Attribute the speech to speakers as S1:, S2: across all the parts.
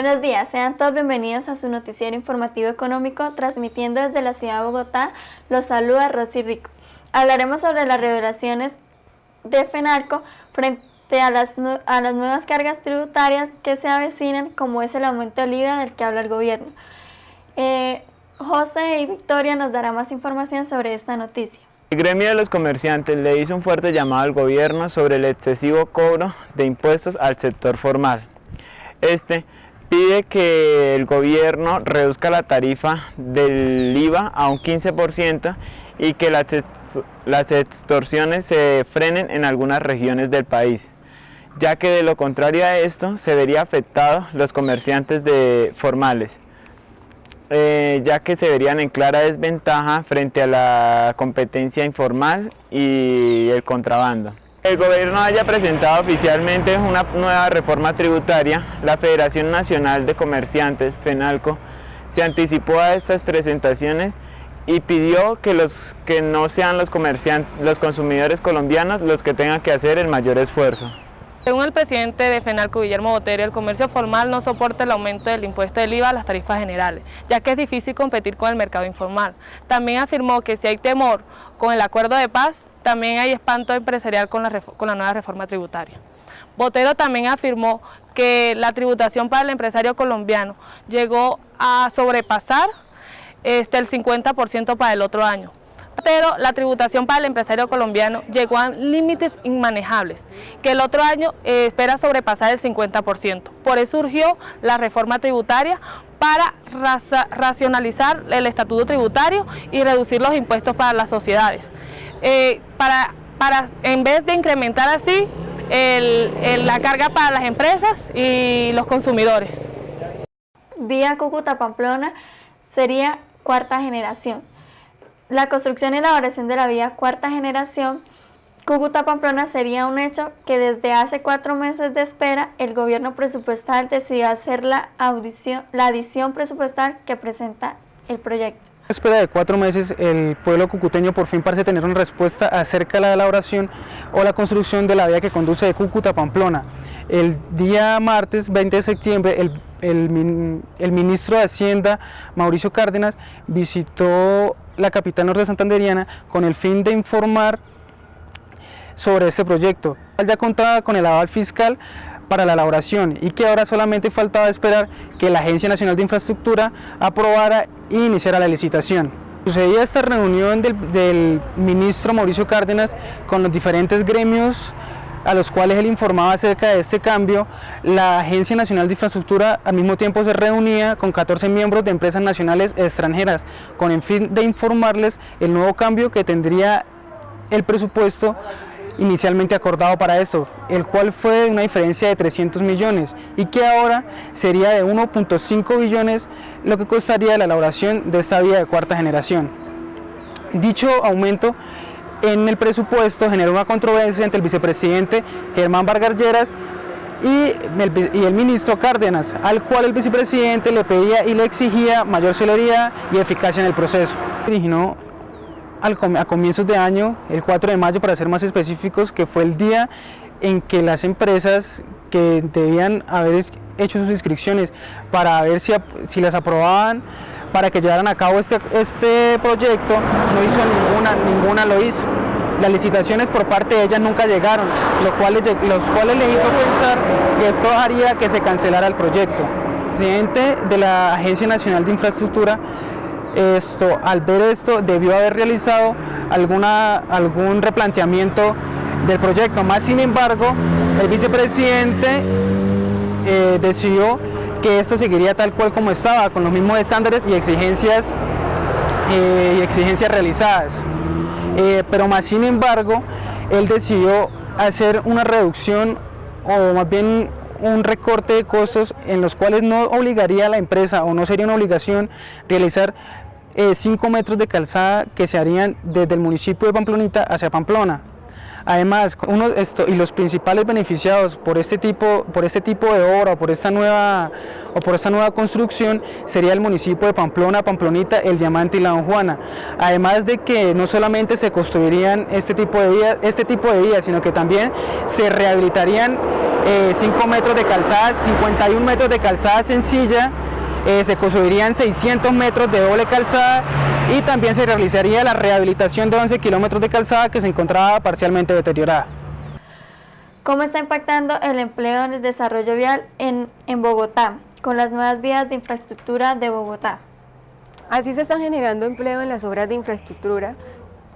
S1: Buenos días, sean todos bienvenidos a su noticiero informativo económico, transmitiendo desde la ciudad de Bogotá. Los saluda Rosy Rico. Hablaremos sobre las revelaciones de FENALCO frente a las nuevas cargas tributarias que se avecinan, como es el aumento del IVA del que habla el gobierno. José y Victoria nos dará más información sobre esta noticia.
S2: El gremio de los comerciantes le hizo un fuerte llamado al gobierno sobre el excesivo cobro de impuestos al sector formal. Pide que el gobierno reduzca la tarifa del IVA a un 15% y que las extorsiones se frenen en algunas regiones del país, ya que de lo contrario a esto se vería afectados los comerciantes formales, ya que se verían en clara desventaja frente a la competencia informal y el contrabando. El gobierno haya presentado oficialmente una nueva reforma tributaria, la Federación Nacional de Comerciantes, FENALCO, se anticipó a estas presentaciones y pidió que no sean los consumidores colombianos los que tengan que hacer el mayor esfuerzo.
S3: Según el presidente de FENALCO, Guillermo Botero, el comercio formal no soporta el aumento del impuesto del IVA a las tarifas generales, ya que es difícil competir con el mercado informal. También afirmó que si hay temor con el acuerdo de paz, también hay espanto empresarial con la nueva reforma tributaria. Botero también afirmó que la tributación para el empresario colombiano llegó a sobrepasar el 50% para el otro año. Pero la tributación para el empresario colombiano llegó a límites inmanejables, que el otro año espera sobrepasar el 50%. Por eso surgió la reforma tributaria para racionalizar el estatuto tributario y reducir los impuestos para las sociedades. En vez de incrementar así la carga para las empresas y los consumidores.
S1: Vía Cúcuta-Pamplona sería cuarta generación. La construcción y elaboración de la vía cuarta generación Cúcuta-Pamplona sería un hecho que desde hace 4 meses de espera el gobierno presupuestal decidió hacer la adición presupuestal que presenta el proyecto.
S4: En espera de 4 meses, el pueblo cucuteño por fin parece tener una respuesta acerca de la elaboración o la construcción de la vía que conduce de Cúcuta a Pamplona. El día martes 20 de septiembre, el ministro de Hacienda, Mauricio Cárdenas, visitó la capital norte santanderiana con el fin de informar sobre este proyecto. Ya contaba con el aval fiscal para la elaboración y que ahora solamente faltaba esperar que la Agencia Nacional de Infraestructura aprobara e iniciara la licitación. Sucedía esta reunión del ministro Mauricio Cárdenas con los diferentes gremios a los cuales él informaba acerca de este cambio. La Agencia Nacional de Infraestructura al mismo tiempo se reunía con 14 miembros de empresas nacionales extranjeras con el fin de informarles el nuevo cambio que tendría el presupuesto inicialmente acordado para esto, el cual fue una diferencia de 300 millones y que ahora sería de 1.5 billones lo que costaría la elaboración de esta vía de cuarta generación. Dicho aumento en el presupuesto generó una controversia entre el vicepresidente Germán Vargas Lleras y el ministro Cárdenas, al cual el vicepresidente le pedía y le exigía mayor celeridad y eficacia en el proceso. Originó a comienzos de año, el 4 de mayo para ser más específicos, que fue el día en que las empresas que debían haber hecho sus inscripciones para ver si las aprobaban para que llevaran a cabo este proyecto, no hizo ninguna lo hizo. Las licitaciones por parte de ellas nunca llegaron, los cuales les hizo pensar que esto haría que se cancelara el proyecto. El presidente de la Agencia Nacional de Infraestructura al ver esto debió haber realizado algún replanteamiento del proyecto, más sin embargo el vicepresidente decidió que esto seguiría tal cual como estaba, con los mismos estándares y exigencias realizadas, pero más sin embargo él decidió hacer una reducción o más bien un recorte de costos en los cuales no obligaría a la empresa o no sería una obligación realizar 5 metros de calzada que se harían desde el municipio de Pamplonita hacia Pamplona. Además, y los principales beneficiados por este tipo de obra, por esta nueva construcción, sería el municipio de Pamplona, Pamplonita, El Diamante y La Don Juana. Además de que no solamente se construirían este tipo de vías, sino que también se rehabilitarían 5 metros de calzada, 51 metros de calzada sencilla, se construirían 600 metros de doble calzada y también se realizaría la rehabilitación de 11 kilómetros de calzada que se encontraba parcialmente deteriorada.
S1: ¿Cómo está impactando el empleo en el desarrollo vial en Bogotá, con las nuevas vías de infraestructura de Bogotá?
S5: Así se está generando empleo en las obras de infraestructura,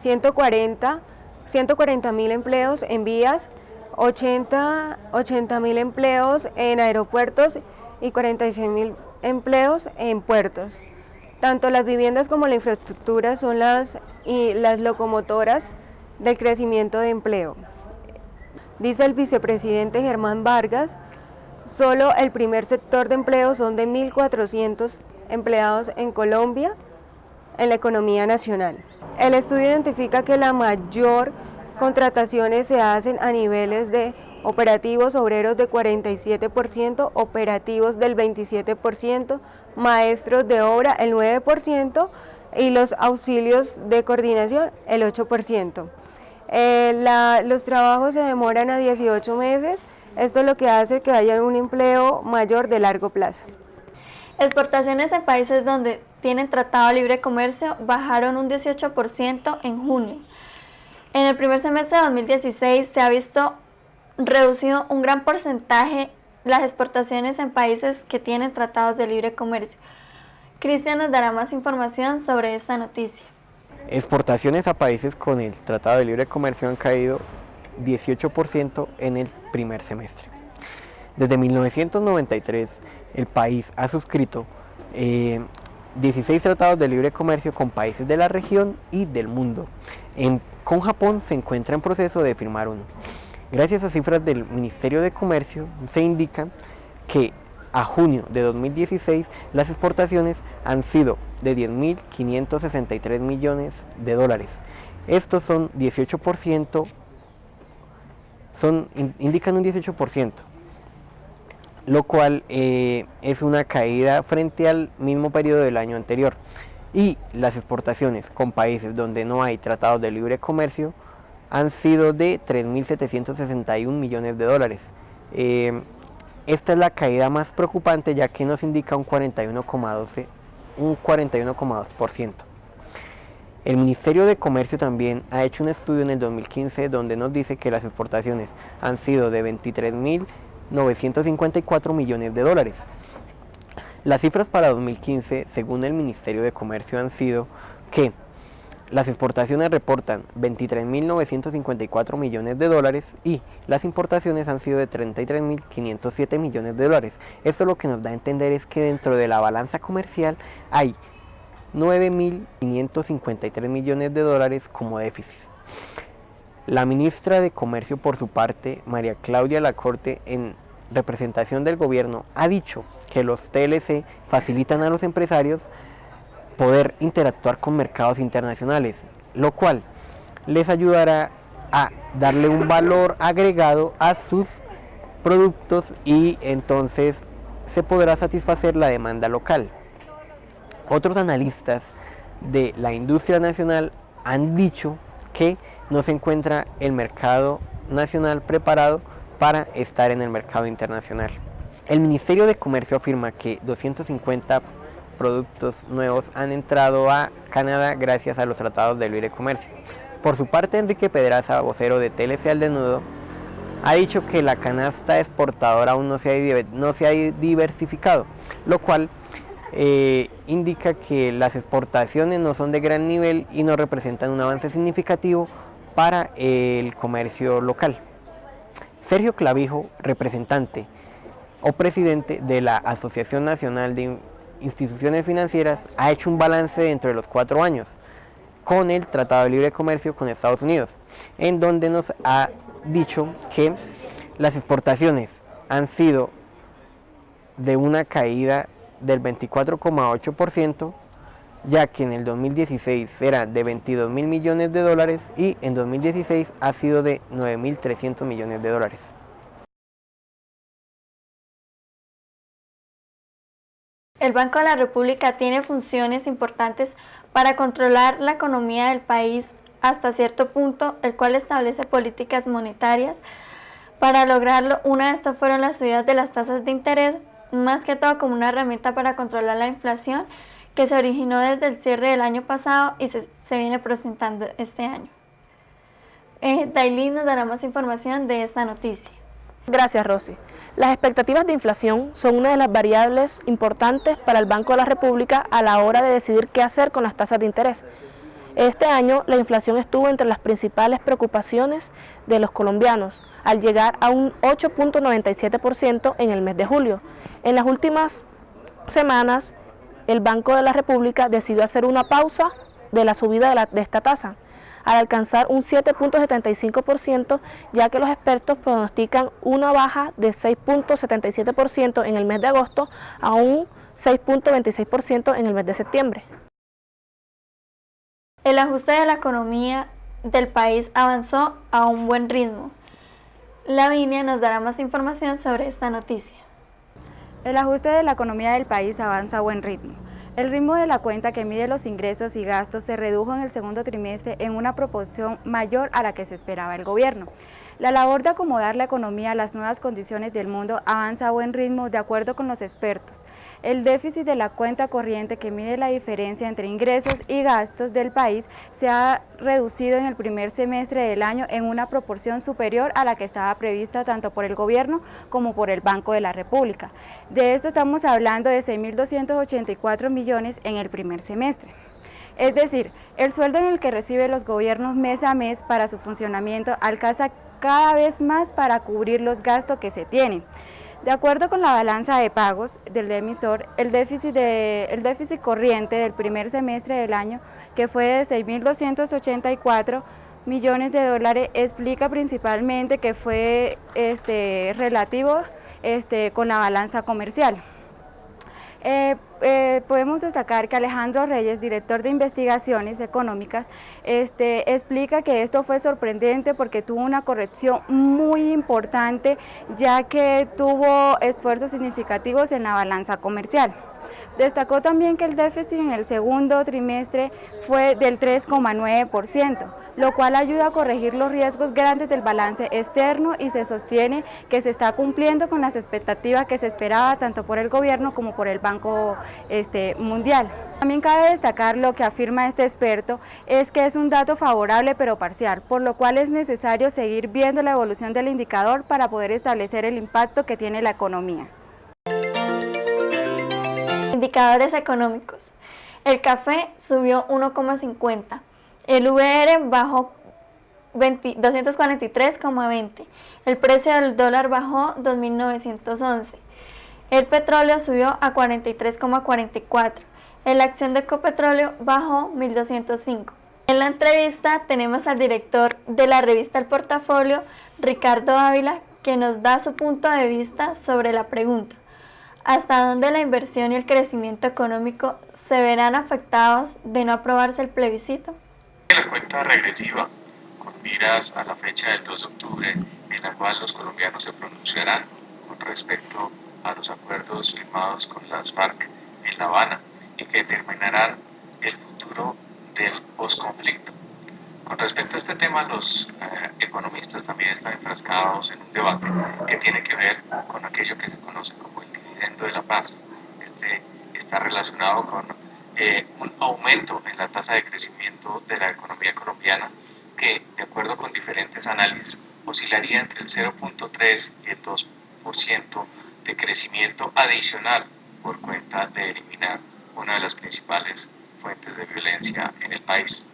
S5: 140.000 empleos en vías, 80.000 empleos en aeropuertos y 46.000 empleos en puertos. Tanto las viviendas como la infraestructura son las locomotoras del crecimiento de empleo. Dice el vicepresidente Germán Vargas, solo el primer sector de empleo son de 1.400 empleados en Colombia en la economía nacional. El estudio identifica que la mayor contrataciones se hacen a niveles de operativos obreros de 47%, operativos del 27%, maestros de obra el 9% y los auxilios de coordinación el 8%. Los trabajos se demoran a 18 meses, esto es lo que hace que haya un empleo mayor de largo plazo.
S1: Exportaciones en países donde tienen tratado de libre comercio bajaron un 18% en junio. En el primer semestre de 2016 se ha visto reducido un gran porcentaje las exportaciones en países que tienen tratados de libre comercio. Cristian nos dará más información sobre esta noticia.
S6: Exportaciones a países con el Tratado de Libre Comercio han caído 18% en el primer semestre. Desde 1993, el país ha suscrito 16 tratados de libre comercio con países de la región y del mundo. Con Japón se encuentra en proceso de firmar uno. Gracias a cifras del Ministerio de Comercio, se indica que a junio de 2016 las exportaciones han sido de 10.563 millones de dólares. Estos son 18%, indican un 18%, lo cual es una caída frente al mismo periodo del año anterior. Y las exportaciones con países donde no hay tratados de libre comercio han sido de 3.761 millones de dólares. Esta es la caída más preocupante, ya que nos indica un 41,2%. El Ministerio de Comercio también ha hecho un estudio en el 2015 donde nos dice que las exportaciones han sido de 23.954 millones de dólares. Las cifras para 2015, según el Ministerio de Comercio, han sido que las exportaciones reportan 23.954 millones de dólares y las importaciones han sido de 33.507 millones de dólares. Esto lo que nos da a entender es que dentro de la balanza comercial hay 9.553 millones de dólares como déficit. La ministra de Comercio, por su parte, María Claudia Lacorte, en representación del gobierno, ha dicho que los TLC facilitan a los empresarios poder interactuar con mercados internacionales, lo cual les ayudará a darle un valor agregado a sus productos y entonces se podrá satisfacer la demanda local. Otros analistas de la industria nacional han dicho que no se encuentra el mercado nacional preparado para estar en el mercado internacional. El Ministerio de Comercio afirma que 250 productos nuevos han entrado a Canadá gracias a los tratados de libre comercio. Por su parte, Enrique Pedraza, vocero de TLC al Desnudo, ha dicho que la canasta exportadora aún no se ha diversificado, lo cual indica que las exportaciones no son de gran nivel y no representan un avance significativo para el comercio local. Sergio Clavijo, representante o presidente de la Asociación Nacional de Instituciones Financieras, ha hecho un balance dentro de los 4 años con el Tratado de Libre Comercio con Estados Unidos, en donde nos ha dicho que las exportaciones han sido de una caída del 24,8%, ya que en el 2016 era de 22.000 millones de dólares y en 2016 ha sido de 9.300 millones de dólares.
S1: El Banco de la República tiene funciones importantes para controlar la economía del país hasta cierto punto, el cual establece políticas monetarias. Para lograrlo, una de estas fueron las subidas de las tasas de interés, más que todo como una herramienta para controlar la inflación que se originó desde el cierre del año pasado y se viene presentando este año. Dailin nos dará más información de esta noticia.
S3: Gracias, Rosy. Las expectativas de inflación son una de las variables importantes para el Banco de la República a la hora de decidir qué hacer con las tasas de interés. Este año la inflación estuvo entre las principales preocupaciones de los colombianos, al llegar a un 8.97% en el mes de julio. En las últimas semanas, el Banco de la República decidió hacer una pausa de la subida de esta tasa, al alcanzar un 7.75%, ya que los expertos pronostican una baja de 6.77% en el mes de agosto a un 6.26% en el mes de septiembre.
S1: El ajuste de la economía del país avanzó a un buen ritmo. Lavinia nos dará más información sobre esta noticia.
S7: El ajuste de la economía del país avanza a buen ritmo. El ritmo de la cuenta que mide los ingresos y gastos se redujo en el segundo trimestre en una proporción mayor a la que se esperaba el gobierno. La labor de acomodar la economía a las nuevas condiciones del mundo avanza a buen ritmo de acuerdo con los expertos. El déficit de la cuenta corriente que mide la diferencia entre ingresos y gastos del país se ha reducido en el primer semestre del año en una proporción superior a la que estaba prevista tanto por el gobierno como por el Banco de la República. De esto estamos hablando de 6.284 millones en el primer semestre. Es decir, el sueldo en el que reciben los gobiernos mes a mes para su funcionamiento alcanza cada vez más para cubrir los gastos que se tienen. De acuerdo con la balanza de pagos del emisor, el déficit corriente del primer semestre del año, que fue de 6.284 millones de dólares, explica principalmente que fue relativo con la balanza comercial. Podemos destacar que Alejandro Reyes, director de investigaciones económicas, explica que esto fue sorprendente porque tuvo una corrección muy importante, ya que tuvo esfuerzos significativos en la balanza comercial. Destacó también que el déficit en el segundo trimestre fue del 3,9%, lo cual ayuda a corregir los riesgos grandes del balance externo y se sostiene que se está cumpliendo con las expectativas que se esperaba tanto por el gobierno como por el Banco Mundial. También cabe destacar lo que afirma este experto, es que es un dato favorable pero parcial, por lo cual es necesario seguir viendo la evolución del indicador para poder establecer el impacto que tiene la economía.
S1: Indicadores económicos. El café subió 1,50. El VR bajó 243,20. El precio del dólar bajó 2.911. El petróleo subió a 43,44. La acción de Ecopetróleo bajó 1.205. En la entrevista tenemos al director de la revista El Portafolio, Ricardo Ávila, que nos da su punto de vista sobre la pregunta: ¿hasta dónde la inversión y el crecimiento económico se verán afectados de no aprobarse el plebiscito?
S8: La cuenta regresiva, con miras a la fecha del 2 de octubre, en la cual los colombianos se pronunciarán con respecto a los acuerdos firmados con las FARC en La Habana y que determinarán el futuro del posconflicto. Con respecto a este tema, los economistas también están enfrascados en un debate que tiene que ver con aquello que se conoce como el dividendo de la paz. Este está relacionado con un aumento en la tasa de crecimiento de la economía colombiana que, de acuerdo con diferentes análisis, oscilaría entre el 0.3 y el 2% de crecimiento adicional por cuenta de eliminar una de las principales fuentes de violencia en el país.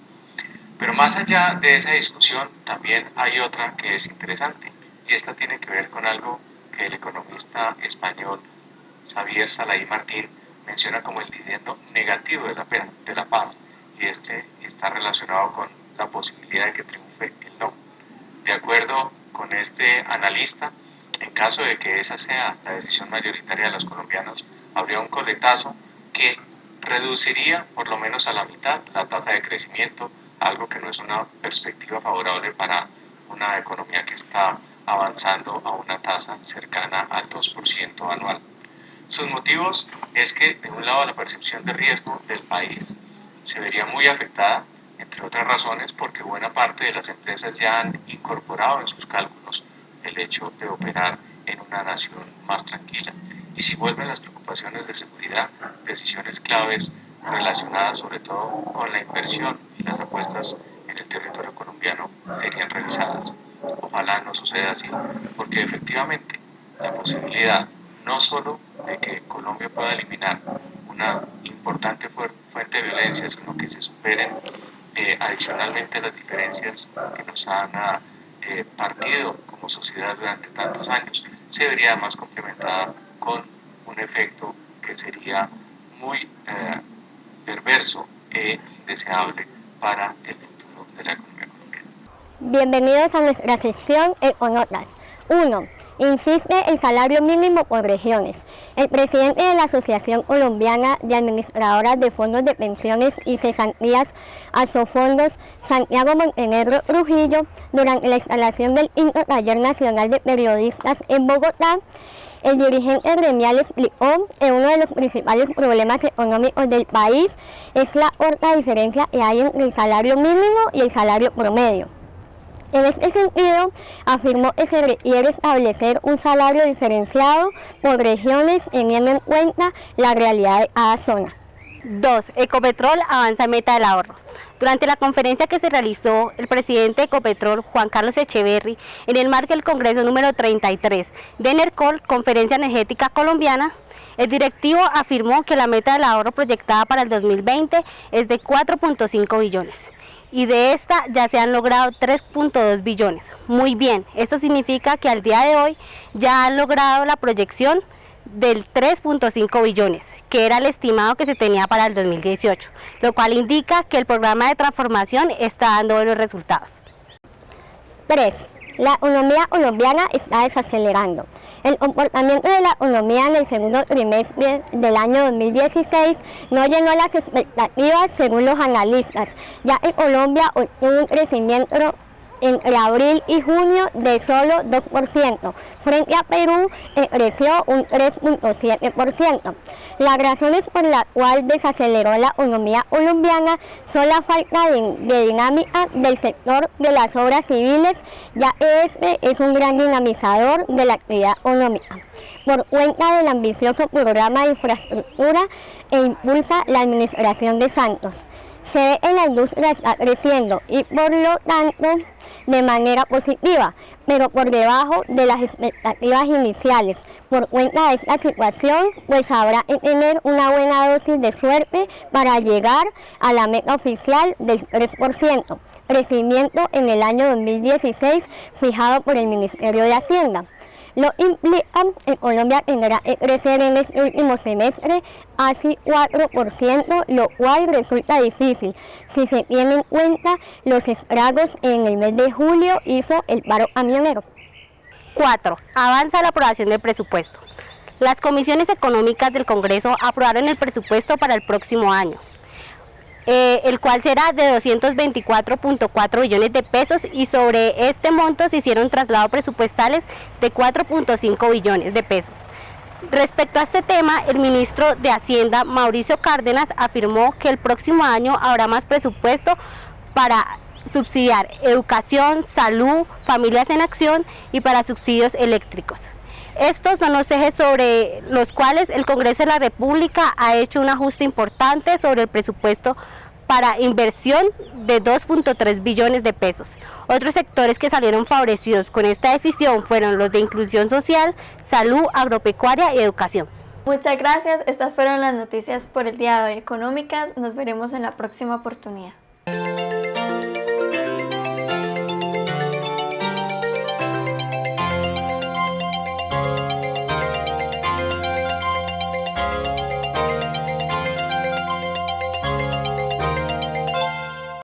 S8: Pero más allá de esa discusión, también hay otra que es interesante, y esta tiene que ver con algo que el economista español Xavier Saladí Martín menciona como el dividendo negativo de la paz, y este está relacionado con la posibilidad de que triunfe el no. De acuerdo con este analista, en caso de que esa sea la decisión mayoritaria de los colombianos, habría un coletazo que reduciría por lo menos a la mitad la tasa de crecimiento, algo que no es una perspectiva favorable para una economía que está avanzando a una tasa cercana al 2% anual. Sus motivos es que, de un lado, la percepción de riesgo del país se vería muy afectada, entre otras razones, porque buena parte de las empresas ya han incorporado en sus cálculos el hecho de operar en una nación más tranquila. Y si vuelven las preocupaciones de seguridad, decisiones claves relacionadas sobre todo con la inversión y las apuestas en el territorio colombiano serían revisadas. Ojalá no suceda así, porque efectivamente la posibilidad no solo de que Colombia pueda eliminar una importante fuente de violencia, sino que se superen adicionalmente las diferencias que nos han partido como sociedad durante tantos años, se vería más complementada con un efecto que sería muy perverso e indeseable para el futuro de la economía colombiana.
S9: Bienvenidos a nuestra sección Econotas. 1. Insiste el salario mínimo por regiones. El presidente de la Asociación Colombiana de Administradoras de Fondos de Pensiones y Cesantías, Asofondos, Santiago Montenegro Trujillo, durante la instalación del Taller Nacional de Periodistas en Bogotá, el dirigente gremial explicó que uno de los principales problemas económicos del país es la corta diferencia que hay entre el salario mínimo y el salario promedio. En este sentido, afirmó que se requiere establecer un salario diferenciado por regiones teniendo en cuenta la realidad de cada zona.
S10: 2. Ecopetrol avanza en meta del ahorro. Durante la conferencia que se realizó, el presidente de Ecopetrol, Juan Carlos Echeverry, en el marco del Congreso número 33 de ENERCOL, Conferencia Energética Colombiana, el directivo afirmó que la meta del ahorro proyectada para el 2020 es de 4.5 billones. Y de esta ya se han logrado 3.2 billones. Muy bien, esto significa que al día de hoy ya han logrado la proyección del 3.5 billones, que era el estimado que se tenía para el 2018, lo cual indica que el programa de transformación está dando buenos resultados.
S9: 3. La economía colombiana está desacelerando. El comportamiento de la economía en el segundo trimestre del año 2016 no llenó las expectativas según los analistas, ya que Colombia obtuvo un crecimiento entre abril y junio de solo 2%, frente a Perú que creció un 3.7%. Las razones por las cuales desaceleró la economía colombiana son la falta de dinámica del sector de las obras civiles, ya que este es un gran dinamizador de la actividad económica, por cuenta del ambicioso programa de infraestructura que impulsa la administración de Santos. Se ve que la industria está creciendo y por lo tanto de manera positiva, pero por debajo de las expectativas iniciales. Por cuenta de esta situación, pues habrá que tener una buena dosis de suerte para llegar a la meta oficial del 3%, crecimiento en el año 2016 fijado por el Ministerio de Hacienda. Lo implica que Colombia tendrá que crecer en este último semestre casi 4%, lo cual resulta difícil si se tiene en cuenta los estragos en el mes de julio hizo el paro camionero.
S10: 4. Avanza la aprobación del presupuesto. Las comisiones económicas del Congreso aprobaron el presupuesto para el próximo año, el cual será de 224.4 billones de pesos, y sobre este monto se hicieron traslados presupuestales de 4.5 billones de pesos. Respecto a este tema, el ministro de Hacienda, Mauricio Cárdenas, afirmó que el próximo año habrá más presupuesto para subsidiar educación, salud, familias en acción y para subsidios eléctricos. Estos son los ejes sobre los cuales el Congreso de la República ha hecho un ajuste importante sobre el presupuesto para inversión de 2.3 billones de pesos. Otros sectores que salieron favorecidos con esta decisión fueron los de inclusión social, salud, agropecuaria y educación.
S1: Muchas gracias, estas fueron las noticias por el día de hoy económicas, nos veremos en la próxima oportunidad.